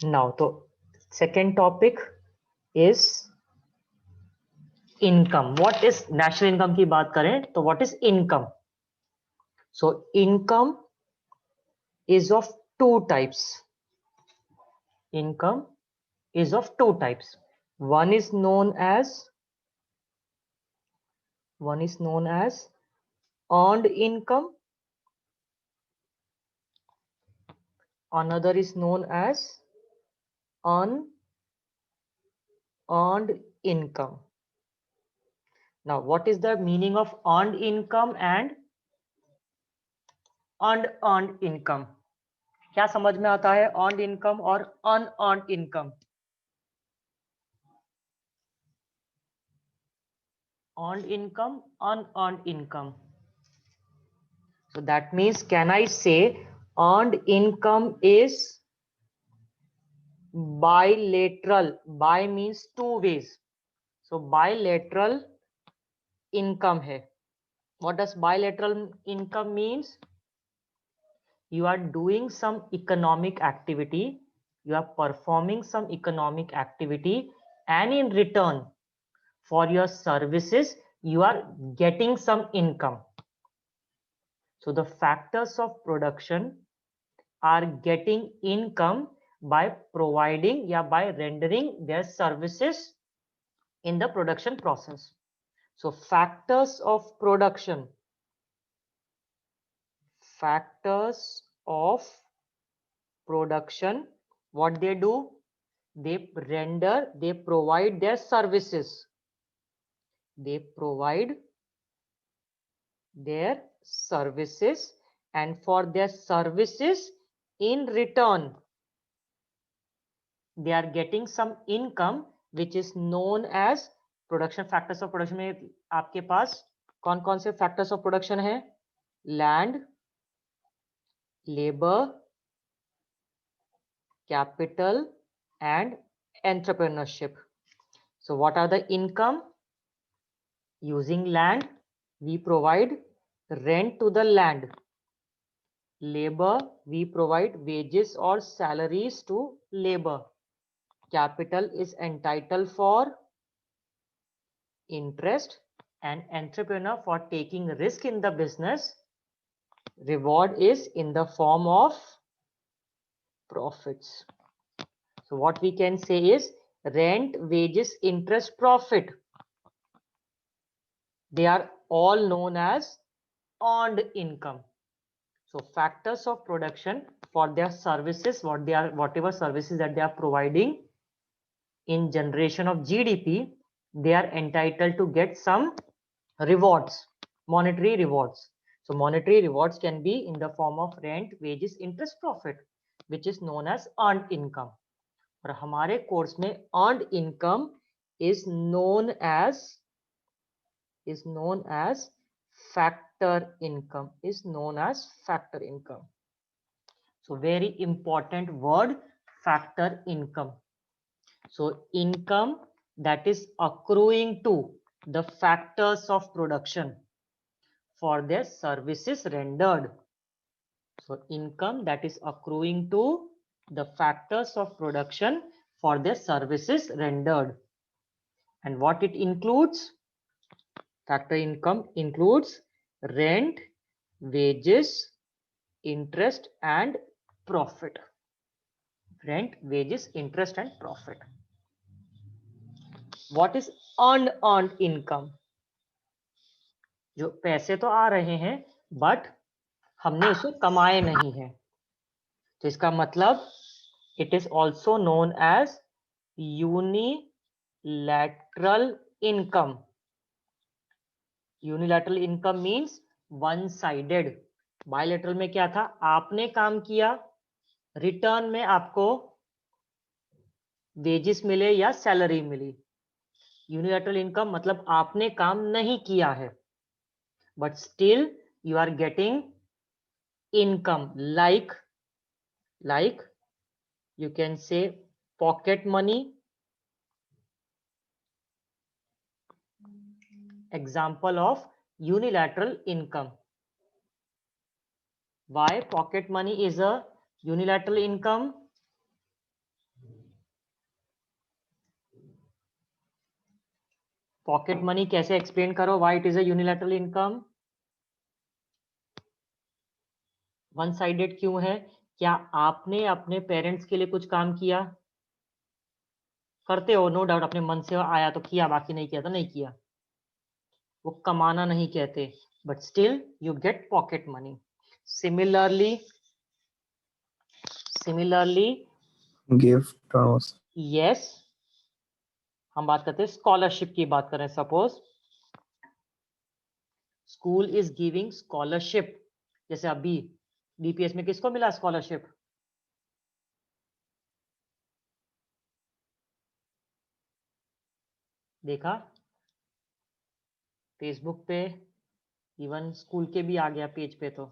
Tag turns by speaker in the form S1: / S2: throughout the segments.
S1: Now तो second topic is income. What is national income की बात करें तो what is income. So income is of two types. Income is of two types. One is known as earned income. Another is known as unearned income. Now, what is the meaning of earned income and unearned income? क्या समझ में आता है earned income और unearned income? Earned income, unearned income. So that means, can I say earned income is bilateral? Bi means two ways. So bilateral income है. What does bilateral income means? You are doing some economic activity, you are performing some economic activity, and in return for your services you are getting some income. So the factors of production are getting income by providing या by rendering their services in the production process. So factors of production what they do, they provide their services, and for their services in return they are getting some income which is known as production. Factors of production में आपके पास कौन कौन से factors of production है? Land, labor, capital and entrepreneurship. So what are the income? Using land, we provide rent to the land. Labor, we provide wages or salaries to labor. Capital is entitled for interest, and entrepreneur for taking risk in the business. Reward is in the form of profits. So what we can say is rent, wages, interest, profit. They are all known as earned income. So factors of production for their services, whatever services that they are providing in generation of GDP, they are entitled to get some rewards, monetary rewards. So monetary rewards can be in the form of rent, wages, interest, profit, which is known as earned income. और हमारे course में earned income is known as factor income. So very important word, factor income. So income that is accruing to the factors of production for their services rendered. So income that is accruing to the factors of production for their services rendered. And what it includes? Factor income includes rent, wages, interest and profit. Rent, wages, interest and profit. What is unearned income? जो पैसे तो आ रहे हैं but हमने उसे कमाए नहीं है, तो इसका मतलब it is also known as unilateral income. Unilateral income means one sided. Bilateral में क्या था? आपने काम किया, रिटर्न में आपको वेजेस मिले या सैलरी मिली. यूनिलैटरल इनकम मतलब आपने काम नहीं किया है but still you are getting income, like you can say pocket money. Example of unilateral income. Why pocket money is a unilateral income? Pocket money कैसे एक्सप्लेन करो, why it is a unilateral income, one sided क्यों है? क्या आपने अपने parents के लिए कुछ काम किया? करते हो नो डाउट, अपने मन से आया तो किया, बाकी नहीं किया तो नहीं किया, वो कमाना नहीं कहते, but still you get pocket money. Similarly
S2: gift
S1: yes, हम बात करते हैं स्कॉलरशिप की, बात करें suppose school is giving scholarship, जैसे अभी डीपीएस में किसको मिला स्कॉलरशिप? देखा फेसबुक पे, इवन स्कूल के भी आ गया पेज पे, तो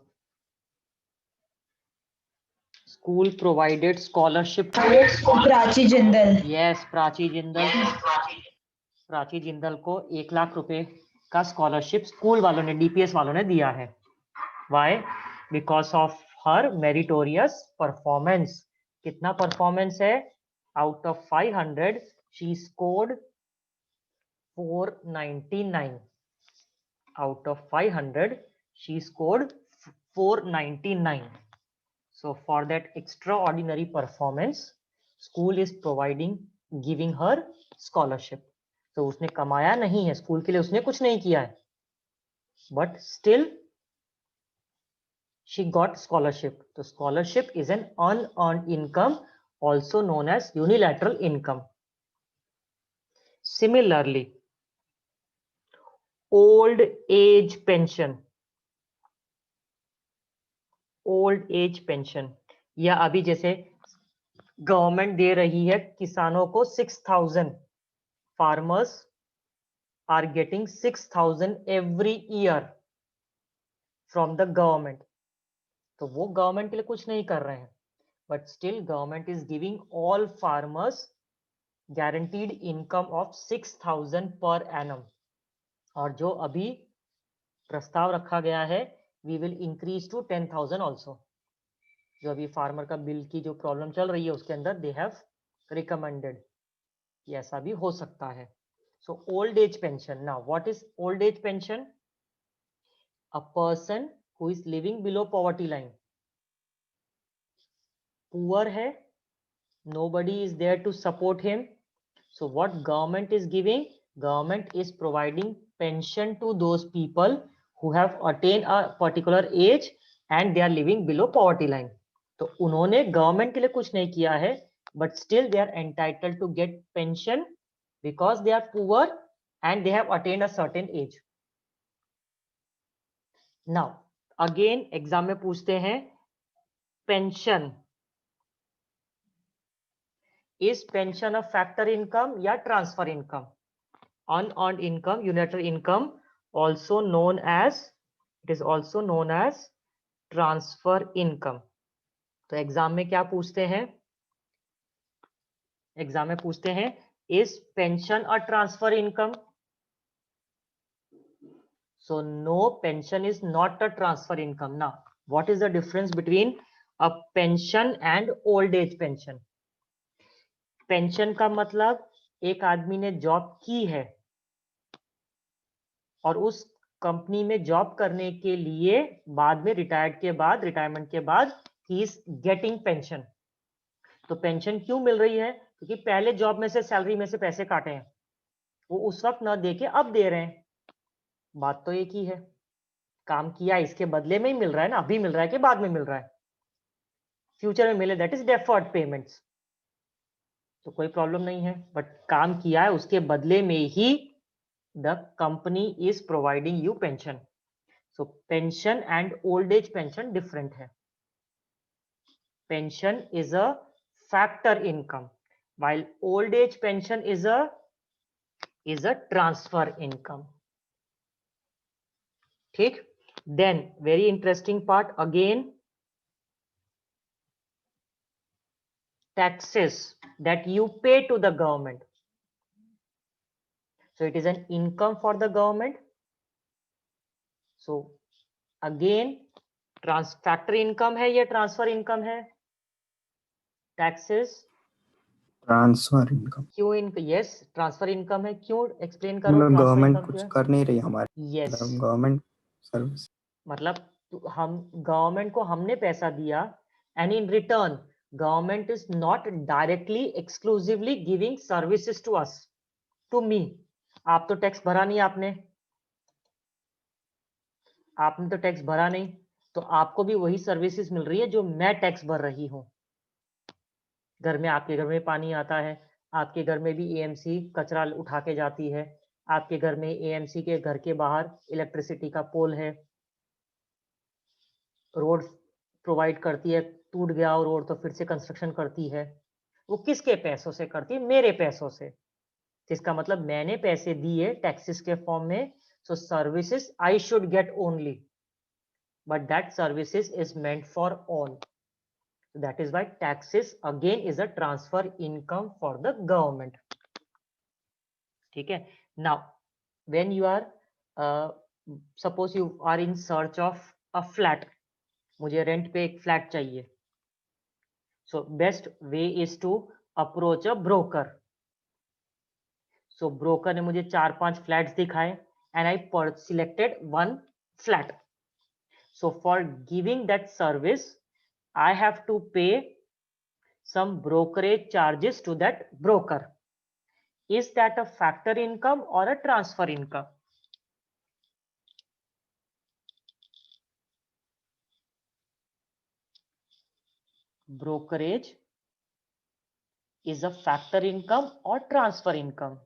S1: school provided scholarship
S3: Prachi Jindal.
S1: Yes, Prachi Jindal को 1 लाख रुपए का स्कॉलरशिप स्कूल वालों ने, डीपीएस वालों ने दिया है। Why? Because of her meritorious performance. कितना परफॉर्मेंस है? Out of 500 she scored 499। out of 500 she scored 499. So for that extraordinary performance school is giving her scholarship. तो उसने कमाया नहीं है, स्कूल के लिए उसने कुछ नहीं किया है, but still she got scholarship. तो scholarship is an unearned income, also known as unilateral income. Similarly, old age pension, या अभी जैसे गवर्नमेंट दे रही है किसानों को 6000, farmers are getting 6000 every year from the government. तो वो गवर्नमेंट के लिए कुछ नहीं कर रहे हैं, but still government is giving all farmers guaranteed income of 6000 per annum. और जो अभी प्रस्ताव रखा गया है, we will increase to 10,000 also. जो अभी फार्मर का बिल की जो प्रॉब्लम चल रही है उसके अंदर दे हैव रिकमेंडेड कि ऐसा भी हो सकता है। So old age pension, now what is old age pension? A person who is living below poverty line, poor है, nobody is there to support him, so what government is giving? Government is providing pension to those people who have attain a particular age and they are living below poverty line. तो उन्होंने government के लिए कुछ नहीं किया है, but still they are entitled to get pension because they are poor and they have attained a certain age. Now again exam में पूछते हैं, pension, is pension a factor income या transfer income? unearned income, unilateral income, also known as, it is also known as transfer income. तो exam में क्या पूछते हैं? Exam में पूछते हैं, is pension a transfer income? So no, pension is not a transfer income. Now, what is the difference between a pension and old age pension? Pension का मतलब एक आदमी ने जॉब की है और उस कंपनी में जॉब करने के लिए बाद में रिटायरमेंट के बाद ही इज गेटिंग पेंशन। तो पेंशन क्यों मिल रही है? क्योंकि पहले जॉब में से, सैलरी में से पैसे काटे हैं, वो उस वक्त न दे के अब दे रहे हैं। बात तो एक ही है, काम किया इसके बदले में ही मिल रहा है ना, अभी मिल रहा है कि बाद में मिल रहा है? फ्यूचर में मिले, दैट इज डेफर्ड पेमेंट्स, तो कोई प्रॉब्लम नहीं है, बट काम किया है उसके बदले में ही the company is providing you pension. So pension and old age pension different है। Pension is a factor income while old age pension is a transfer income. ठीक, then very interesting part again, taxes that you pay to the government. So it is an income for the government. So again factor income है या transfer income है? Taxes
S2: transfer income,
S1: क्यों yes transfer income है, क्यों explain करो
S2: मतलब
S1: transfer
S2: government
S1: income
S2: कुछ
S1: क्यों है?
S2: कर नहीं रही हमारे,
S1: यस
S2: मतलब गवर्नमेंट सर्विस।
S1: मतलब हम गवर्नमेंट को हमने पैसा दिया and in return government is not directly exclusively giving services to us, to me. आप तो टैक्स भरा नहीं, आपने तो टैक्स भरा नहीं, तो आपको भी वही सर्विसेज मिल रही है जो मैं टैक्स भर रही हूं। घर में, आपके घर में पानी आता है, आपके घर में भी एएमसी कचरा उठा के जाती है, आपके घर में एएमसी के घर के बाहर इलेक्ट्रिसिटी का पोल है, रोड प्रोवाइड करती है, टूट गया और रोड तो फिर से कंस्ट्रक्शन करती है। वो किसके पैसों से करती है? मेरे पैसों से। इसका मतलब मैंने पैसे दिए टैक्सेस के फॉर्म में, so services I should get only, but that services is meant for all. That is why taxes again is a transfer income for the government. ठीक है। Now when you are suppose you are in search of a flat, मुझे rent पे एक flat चाहिए, so best way is to approach a broker. So broker ने मुझे 4-5 flats दिखाए and I selected one flat. So for giving that service I have to pay some brokerage charges to that broker. Is that a factor income or a transfer income? Brokerage is a factor income or transfer income?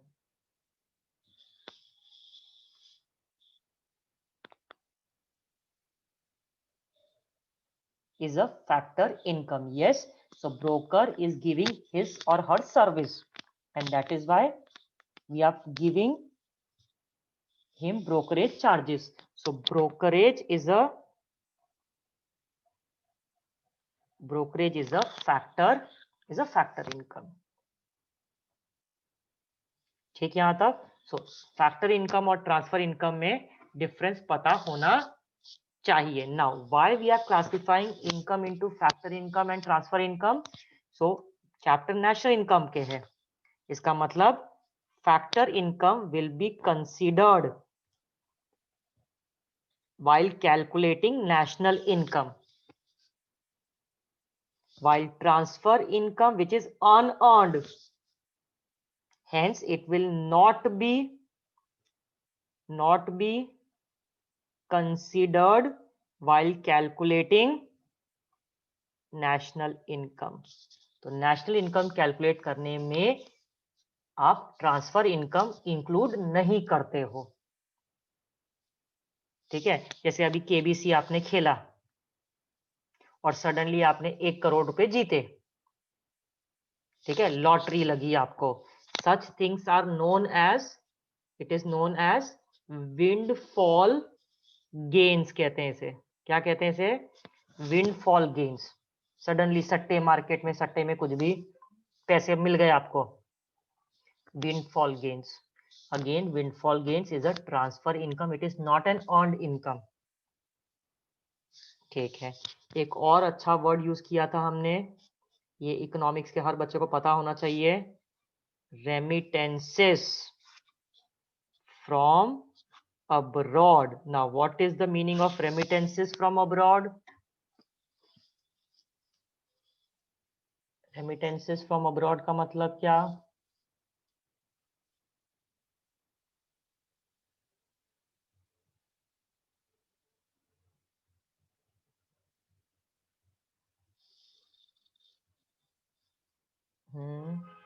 S1: Is a factor income. Yes. So broker is giving his or her service, and that is why we are giving him brokerage charges. So brokerage is a factor income. ठीक है यहां तक। So factor income और transfer income में difference पता होना चाहिए। Now why we are classifying income into factor income and transfer income? So chapter national income के है, इसका मतलब factor income will be considered while calculating national income, while transfer income which is unearned, hence it will not be considered while calculating national income. तो national income calculate करने में आप transfer income include नहीं करते हो। ठीक है, जैसे अभी केबीसी आपने खेला और सडनली आपने 1 करोड़ रुपए जीते, ठीक है, लॉटरी लगी आपको। Such things are known as, it is known as windfall gains कहते हैं इसे। क्या कहते हैं इसे? Windfall gains. सडनली सट्टे मार्केट में, सट्टे में कुछ भी पैसे मिल गए आपको, windfall gains. Again windfall gains is a transfer income, it is not an earned income. ठीक है, एक और अच्छा वर्ड यूज किया था हमने, ये इकोनॉमिक्स के हर बच्चे को पता होना चाहिए, remittances from abroad. Now what is the meaning of remittances from abroad? Remittances from abroad का मतलब क्या?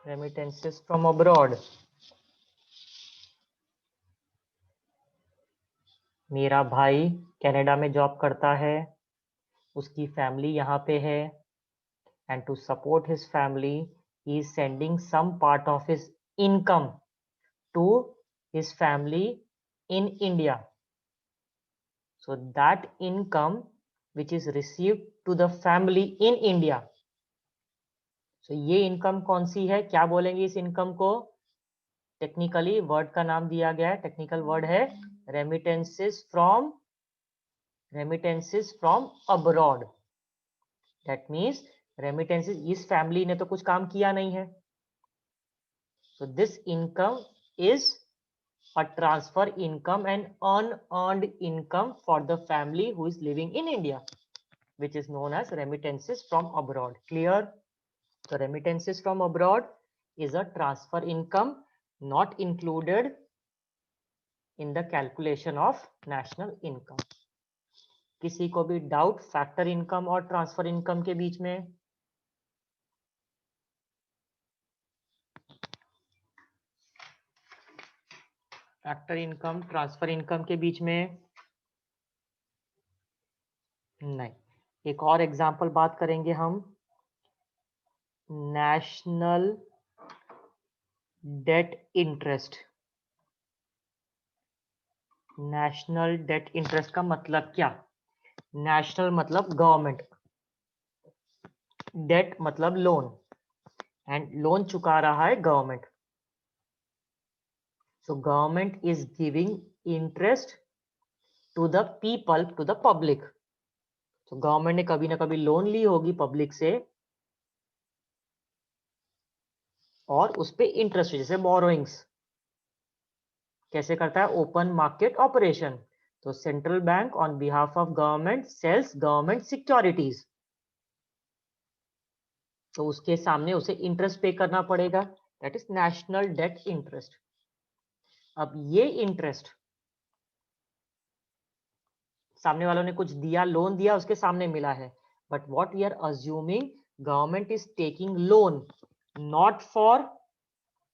S1: Remittances from abroad, मेरा भाई कनाडा में जॉब करता है, उसकी फैमिली यहाँ पे है, and to support his family he is sending some part of his income to his family in India. So that income which is received to the family in India, so ये income कौन सी है, क्या बोलेंगे इस income को? Technically word का नाम दिया गया है, टेक्निकल वर्ड है remittances from abroad. That means remittances, इस फैमिली ने तो कुछ काम किया नहीं है, So this income is a transfer income and unearned income for the family who is living in India, which is known as remittances from abroad. Clear? So remittances from abroad is a transfer income not included in the calculation of national income. किसी को भी doubt factor income और transfer income के बीच में? Factor income transfer income के बीच में नहीं. एक और एग्जांपल बात करेंगे हम. National debt interest. National debt interest का मतलब क्या? नेशनल मतलब गवर्नमेंट, डेट मतलब लोन, एंड लोन चुका रहा है government. So government is giving interest to the people, to the public. तो गवर्नमेंट ने कभी ना कभी लोन ली होगी पब्लिक से और उस पे इंटरेस्ट, जैसे बोरोइंग्स कैसे करता है? Open market operation. तो central bank on behalf of government sales government securities, तो उसके सामने उसे इंटरेस्ट पे करना पड़ेगा. That is national debt interest. अब ये इंटरेस्ट सामने वालों ने कुछ दिया, लोन दिया, उसके सामने मिला है. But what we are assuming, government is taking loan not for,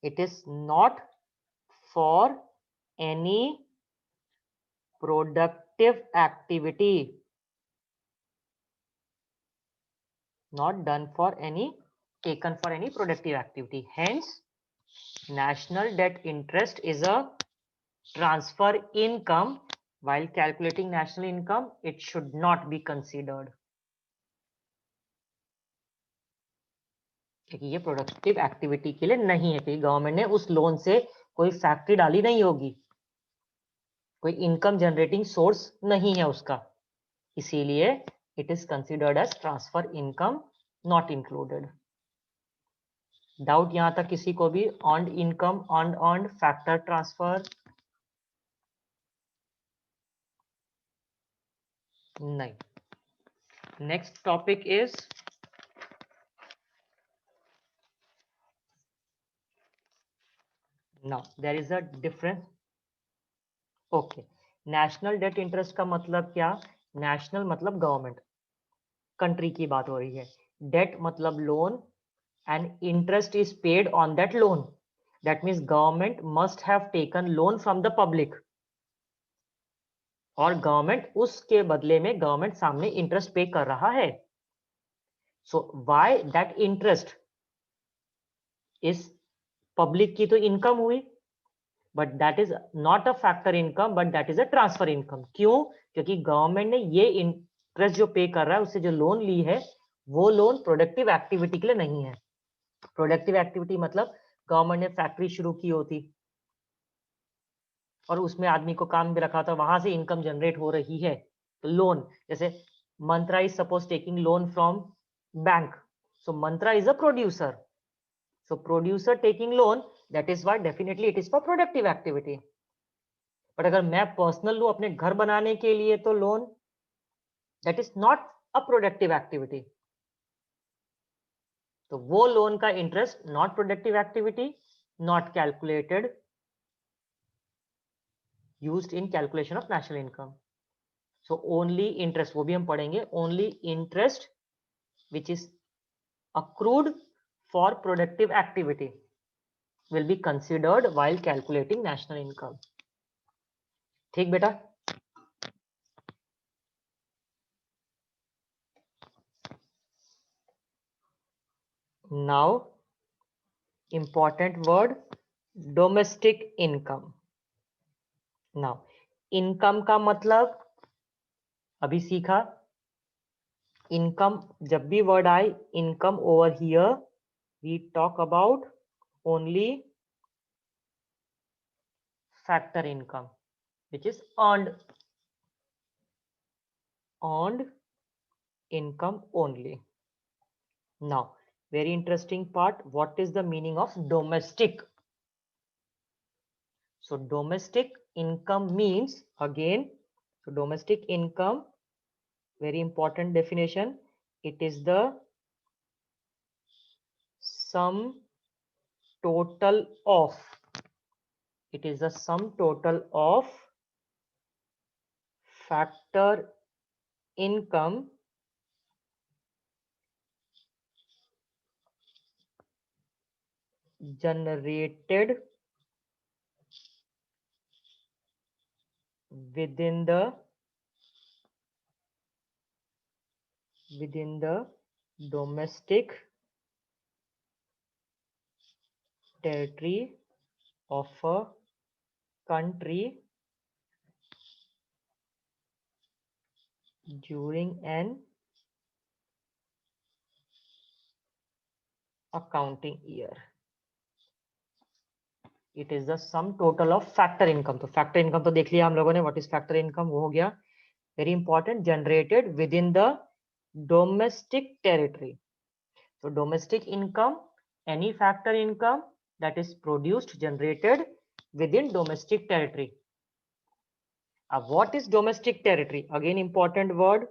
S1: it is not for any productive activity, not done for any, taken for any productive activity. Hence national debt interest is a transfer income. While calculating national income, it should not be considered. ये productive activity के लिए नहीं है, क्योंकि government ने उस loan से कोई फैक्ट्री डाली नहीं होगी, कोई इनकम जनरेटिंग सोर्स नहीं है उसका, इसीलिए it is considered as transfer income, not included. Doubt यहां तक किसी को भी? Earned income, earned factor transfer? नहीं. Next topic is now there is a difference. Okay, national debt interest का मतलब क्या? नेशनल मतलब गवर्नमेंट, कंट्री की बात हो रही है. डेट मतलब loan, and interest is paid on that loan. That means government must have taken loan from the public, और गवर्नमेंट उसके बदले में गवर्नमेंट सामने इंटरेस्ट पे कर रहा है. So why that interest is public की तो इनकम हुई, but that is not a factor income, but that is a transfer income. क्यों? क्योंकि गवर्नमेंट ने ये इंटरेस्ट जो पे कर रहा है, उससे जो लोन ली है, वो लोन प्रोडक्टिव एक्टिविटी के लिए नहीं है. प्रोडक्टिव एक्टिविटी मतलब गवर्नमेंट ने फैक्ट्री शुरू की होती और उसमें आदमी को काम भी रखा था, वहां से इनकम जनरेट हो रही है. तो लोन, जैसे Myntra is suppose taking loan from bank, so Myntra is a producer. So producer taking loan, that is why definitely it is for productive activity. But अगर मैं पर्सनल लूं अपने घर बनाने के लिए, तो loan, that is not a productive activity. तो वो लोन का interest not productive activity, not calculated, used in calculation of national income. So only interest, वो भी हम पढ़ेंगे, only interest which is accrued for productive activity will be considered while calculating national income. ठीक बेटा? Now important word, domestic income. Now income का मतलब अभी सीखा. इनकम, जब भी वर्ड आए income, over here we talk about only factor income which is earned income only. Now very interesting part, what is the meaning of domestic? So domestic income means, again, so domestic income, very important definition, it is the sum total of, it is the sum total of factor income generated within the domestic territory of a country during an accounting year. It is the sum total of factor income. तो factor income तो देख लिया हम लोगों ने, what is factor income, वो हो गया. Very important, generated within the domestic territory. So domestic income, any factor income that is produced, generated within domestic territory. What is domestic territory? Again important word,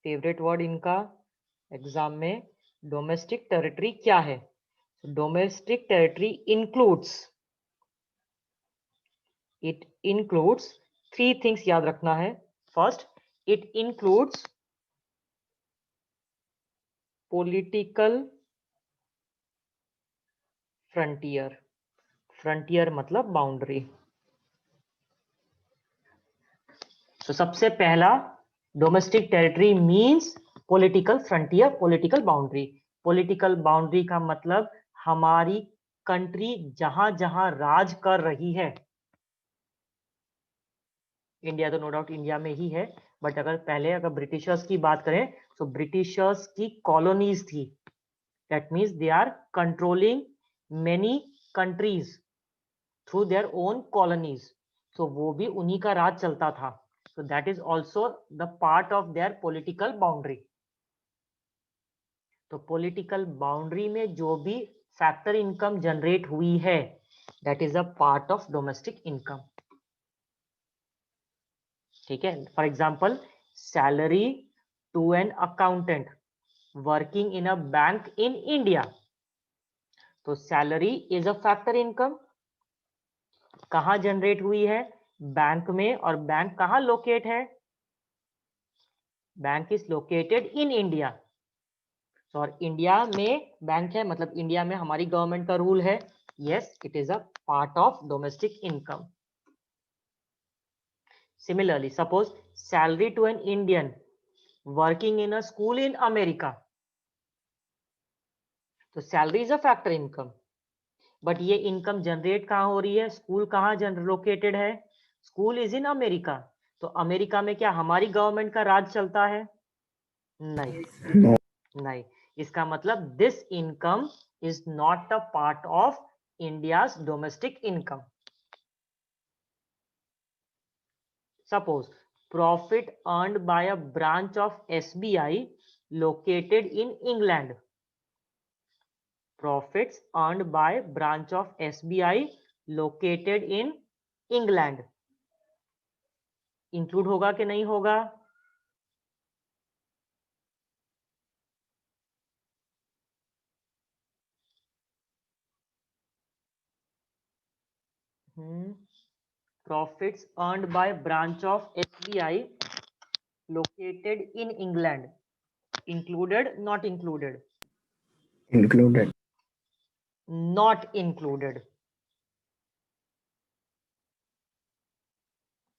S1: favorite word इनका exam में. Domestic territory क्या है? Domestic territory includes three things याद रखना है. First, it includes political frontier. Frontier मतलब boundary. तो सबसे पहला, domestic territory means political frontier, political boundary. Political boundary का मतलब हमारी कंट्री जहां जहां राज कर रही है. इंडिया तो नो डाउट इंडिया में ही है, बट अगर पहले अगर ब्रिटिशर्स की बात करें तो ब्रिटिशर्स की कॉलोनीज थी. That means they are controlling many countries through their own colonies. तो वो भी उन्हीं का राज चलता था. So that is also the part of their political boundary. तो political boundary में जो भी factor income generate हुई है, that is a part of domestic income. ठीक है. For example, salary to an accountant working in a bank in India. तो salary is a factor income. कहाँ generate हुई है? बैंक में. और बैंक कहाँ लोकेट है? Bank is located in India. और इंडिया में बैंक है, मतलब इंडिया में हमारी गवर्नमेंट का रूल है. Yes, it is a part of domestic income. Similarly, suppose salary to an Indian working in a school in America. तो salary is a factor income, but ये income generate कहाँ हो रही है? स्कूल कहाँ located है? School is in America. तो America में क्या हमारी गवर्नमेंट का राज चलता है? नहीं. नहीं. इसका मतलब this income is not a part of India's domestic income. Suppose profit earned by a branch of SBI located in England. Profits earned by branch of SBI located in England. Include होगा कि नहीं होगा? Profits earned by branch of SBI located in England. Included, not included?
S2: Included.
S1: Not included.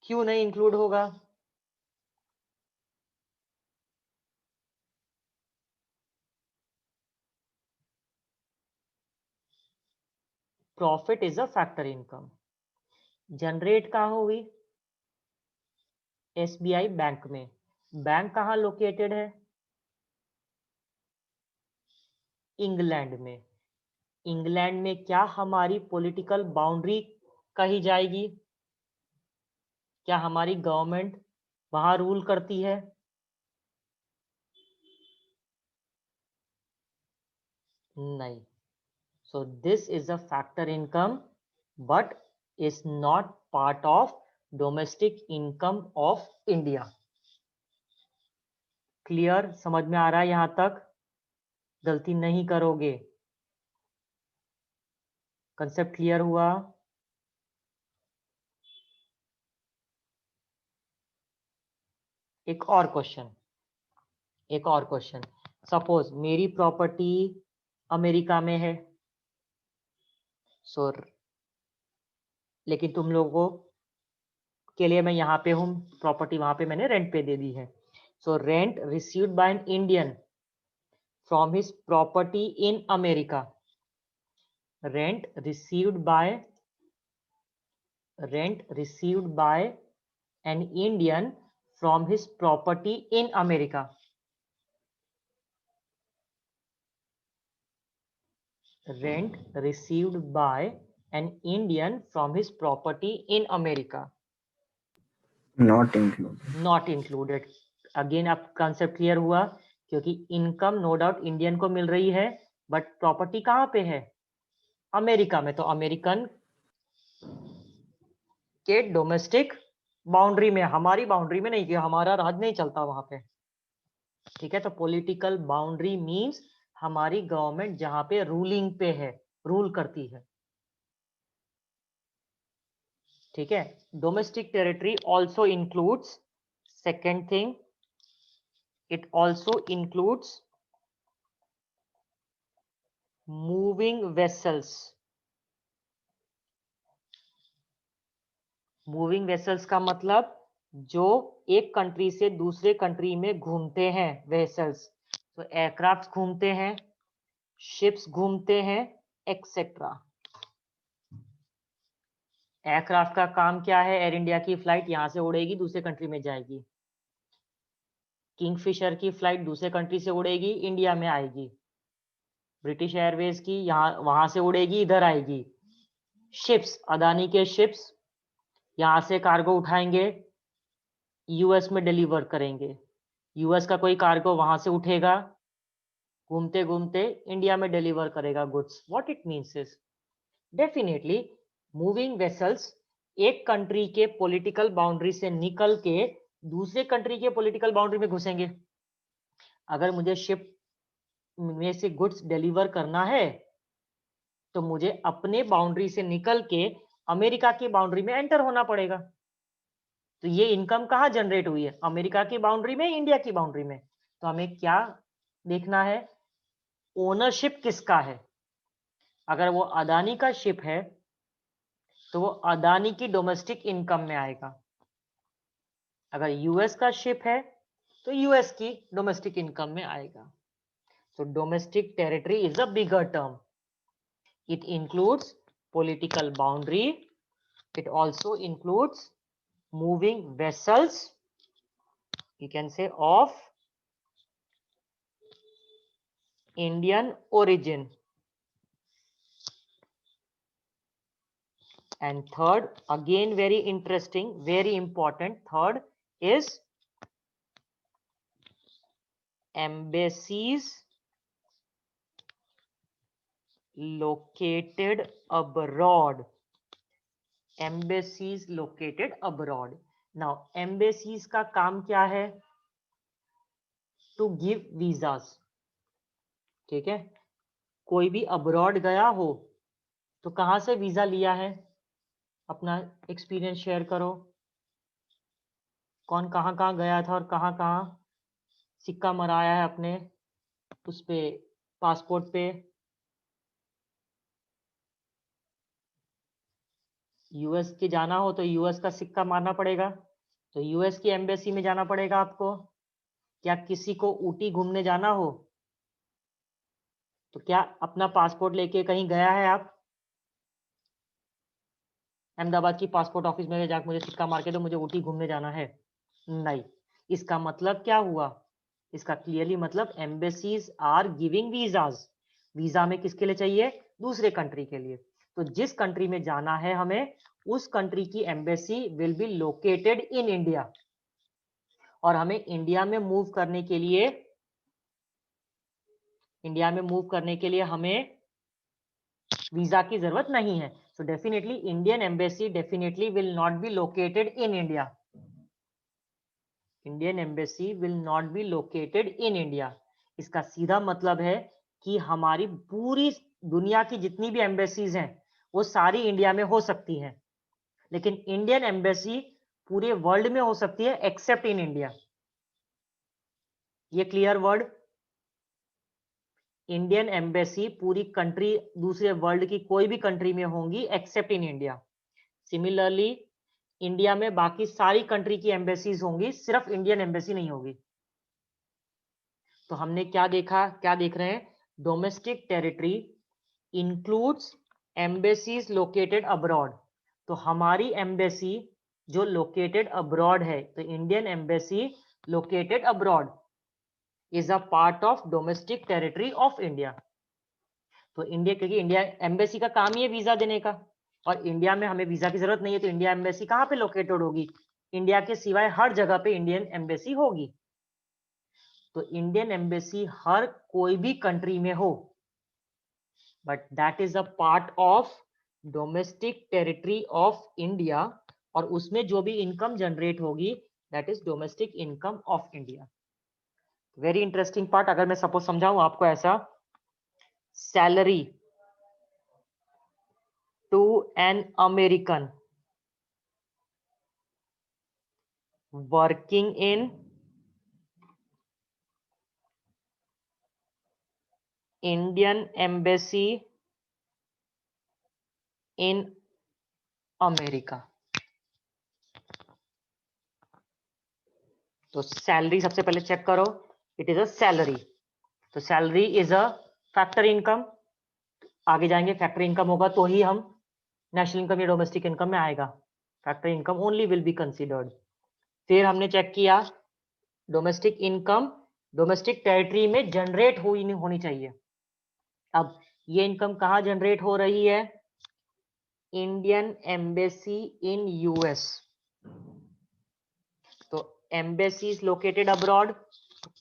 S1: क्यों नहीं include होगा? Profit is a factor income. Generate कहाँ हुई? SBI bank में. बैंक कहाँ लोकेटेड है? इंग्लैंड में. इंग्लैंड में क्या हमारी पॉलिटिकल बाउंड्री कही जाएगी? क्या हमारी गवर्नमेंट वहां रूल करती है? नहीं. So this is a factor income, but is not part of domestic income of India. Clear, समझ में आ रहा है यहां तक? गलती नहीं करोगे, कंसेप्ट क्लियर हुआ? एक और क्वेश्चन, सपोज मेरी प्रॉपर्टी अमेरिका में है, सो लेकिन तुम लोगों के लिए मैं यहाँ पे हूँ, प्रॉपर्टी वहां पे मैंने रेंट पे दे दी है. So rent received by an Indian from his property in America. Rent received by an Indian from his property in America. Rent received by an Indian from his property in America.
S2: Not included.
S1: Not included. Again अब concept clear हुआ, क्योंकि income no doubt Indian को मिल रही है, but property कहाँ पे है? America में. तो अमेरिकन के डोमेस्टिक बाउंड्री में, हमारी बाउंड्री में नहीं, कि हमारा राज नहीं चलता वहां पे. ठीक है, तो पॉलिटिकल बाउंड्री मींस हमारी गवर्नमेंट जहां पे रूलिंग पे है, रूल करती है. ठीक है, domestic territory also includes, second thing, it also includes moving vessels. Moving vessels का मतलब जो एक कंट्री से दूसरे कंट्री में घूमते हैं, वेसल्स. तो एयरक्राफ्ट घूमते हैं, शिप्स घूमते हैं, एक्सेट्रा. एयरक्राफ्ट का काम क्या है? एयर इंडिया की फ्लाइट यहां से उड़ेगी, दूसरे कंट्री में जाएगी. किंगफिशर की फ्लाइट दूसरे कंट्री से उड़ेगी, इंडिया में आएगी. ब्रिटिश एयरवेज की यहाँ वहां से उड़ेगी, इधर आएगी. शिप्स, अदानी के शिप्स यहां से कार्गो उठाएंगे, यूएस में डिलीवर करेंगे. यूएस का कोई कार्गो वहां से उठेगा, घूमते घूमते इंडिया में डिलीवर करेगा goods. What it means is, definitely moving vessels एक कंट्री के पॉलिटिकल बाउंड्री से निकल के दूसरे कंट्री के पॉलिटिकल बाउंड्री में घुसेंगे. अगर मुझे शिप में से गुड्स डिलीवर करना है तो मुझे अपने बाउंड्री से निकल के अमेरिका की बाउंड्री में एंटर होना पड़ेगा. तो ये इनकम कहाँ जनरेट हुई है? अमेरिका की बाउंड्री में, इंडिया की बाउंड्री में. तो हमें क्या देखना है? ओनरशिप किसका है. अगर वो अदानी का शिप है तो वो अदानी की डोमेस्टिक इनकम में आएगा. अगर यूएस का शिप है तो यूएस की डोमेस्टिक इनकम में आएगा. So domestic territory is a bigger term. It includes political boundary. It also includes moving vessels, you can say, of Indian origin. And third, again very interesting, very important, third is embassies located abroad. Embassies located abroad. Now embassies का काम क्या है? To give visas. ठीक है, कोई भी abroad गया हो तो कहां से वीजा लिया है? अपना एक्सपीरियंस शेयर करो. कौन कहां कहां गया था और कहां कहां सिक्का मराया है अपने उस पे, पासपोर्ट पे? यूएस के जाना हो तो यूएस का सिक्का मारना पड़ेगा, तो यूएस की एम्बेसी में जाना पड़ेगा आपको. क्या किसी को ऊटी घूमने जाना हो तो क्या अपना पासपोर्ट लेके कहीं गया है आप? अहमदाबाद की पासपोर्ट ऑफिस में जाकर मुझे सिक्का मार के दो, मुझे ऊटी घूमने जाना है? नहीं. इसका मतलब क्या हुआ? इसका क्लियरली मतलब embassies are giving visas. Visa में किसके लिए चाहिए? दूसरे कंट्री के लिए. तो जिस कंट्री में जाना है हमें, उस कंट्री की embassy will be located in India. और हमें इंडिया में मूव करने के लिए हमें वीजा की जरूरत नहीं है। So definitely Indian embassy definitely will not be located in India. Indian embassy will not be located in India. इसका सीधा मतलब है कि हमारी पूरी दुनिया की जितनी भी एम्बेसीज हैं वो सारी इंडिया में हो सकती हैं, लेकिन इंडियन एम्बेसी पूरे वर्ल्ड में हो सकती है एक्सेप्ट इन इंडिया। ये क्लियर वर्ड? इंडियन एम्बेसी पूरी कंट्री, दूसरे वर्ल्ड की कोई भी कंट्री में होंगी accept in India. Similarly India में बाकी सारी कंट्री की एम्बेसीज होंगी, सिर्फ इंडियन एम्बेसी नहीं होगी। तो हमने क्या देखा, क्या देख रहे हैं? Domestic territory includes embassies located abroad. तो हमारी एम्बेसी जो लोकेटेड अब्रॉड है, तो Indian embassy located abroad is a part of domestic territory of India. तो इंडिया, क्योंकि इंडिया एम्बेसी का काम ही है वीजा देने का, और इंडिया में हमें वीजा की जरूरत नहीं है, तो इंडिया एम्बेसी कहाँ पे लोकेटेड होगी? इंडिया के सिवाय हर जगह पे इंडियन एम्बेसी होगी। तो इंडियन एम्बेसी हर कोई भी कंट्री में हो, but that is a part of domestic territory of India, और उसमें जो भी इनकम जनरेट होगी that is domestic income of India. Very interesting part. अगर मैं सपोज समझाऊं आपको ऐसा, salary to an American working in Indian embassy in America. तो सैलरी सबसे पहले चेक करो, इट इज अ सैलरी। तो salary is a factor income. आगे जाएंगे, फैक्टर इनकम होगा तो ही हम नेशनल इनकम या डोमेस्टिक इनकम में आएगा। Factor income only will be considered. फिर हमने चेक किया डोमेस्टिक इनकम डोमेस्टिक टेरिटरी में जनरेट होनी चाहिए। अब ये इनकम कहाँ जनरेट हो रही है? Indian embassy in US. तो एम्बेसी इज लोकेटेड अब्रॉड,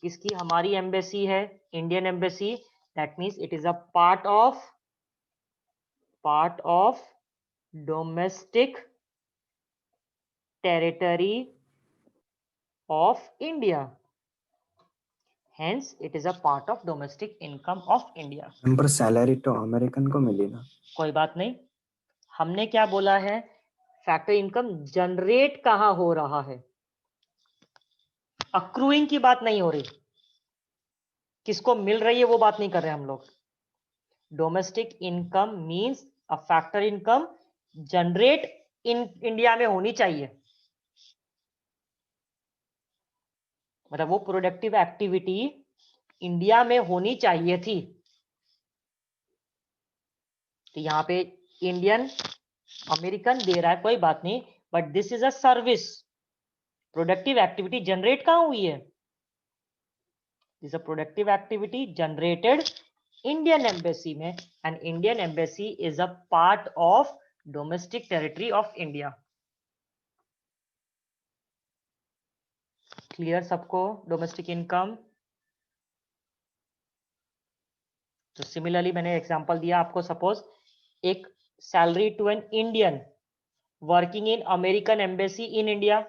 S1: किसकी? हमारी एम्बेसी है, Indian embassy. That means it is a part of domestic territory of India, hence it is a part of domestic income of India.
S2: पर salary तो American को मिली ना।
S1: कोई बात नहीं, हमने क्या बोला है? फैक्टर इनकम जनरेट कहां हो रहा है, अक्रूइंग की बात नहीं हो रही, किसको मिल रही है वो बात नहीं कर रहे हम लोग। Domestic income means a factor income generate in India में होनी चाहिए, मतलब वो प्रोडक्टिव एक्टिविटी इंडिया में होनी चाहिए थी। तो यहां पे इंडियन अमेरिकन दे रहा है, कोई बात नहीं, but this is a service. Productive activity generate कहां हुई है? This a productive activity generated Indian embassy में, and Indian embassy is a part of domestic territory of India. Clear सबको? Domestic income. तो सिमिलरली मैंने एग्जांपल दिया आपको, सपोज एक salary to an Indian working in American embassy in India,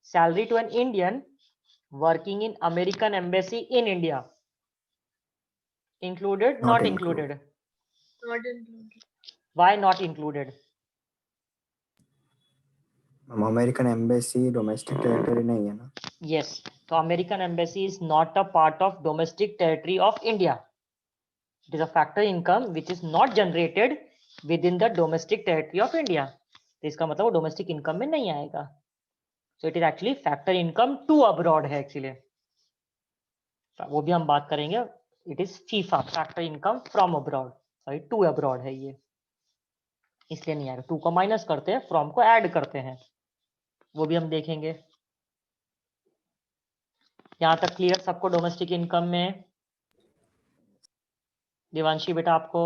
S1: salary to an Indian working in American embassy in India, included? Not included?
S4: Not included.
S1: Why not included?
S2: American embassy domestic territory नहीं है ना।
S1: Yes, तो American embassy is not a part of domestic territory of India. It is a factor income which is not generated within the domestic territory of India. तो इसका मतलब वो domestic income में नहीं आएगा। So it is actually factor income to abroad है actually, वो भी हम बात करेंगे। It is FIFA, factor income from abroad, sorry to abroad है ये, इसलिए नहीं आएगा। टू को माइनस करते हैं, फ्रॉम को ऐड करते हैं, वो भी हम देखेंगे। यहां तक क्लियर सबको डोमेस्टिक इनकम में? देवांशी बेटा आपको?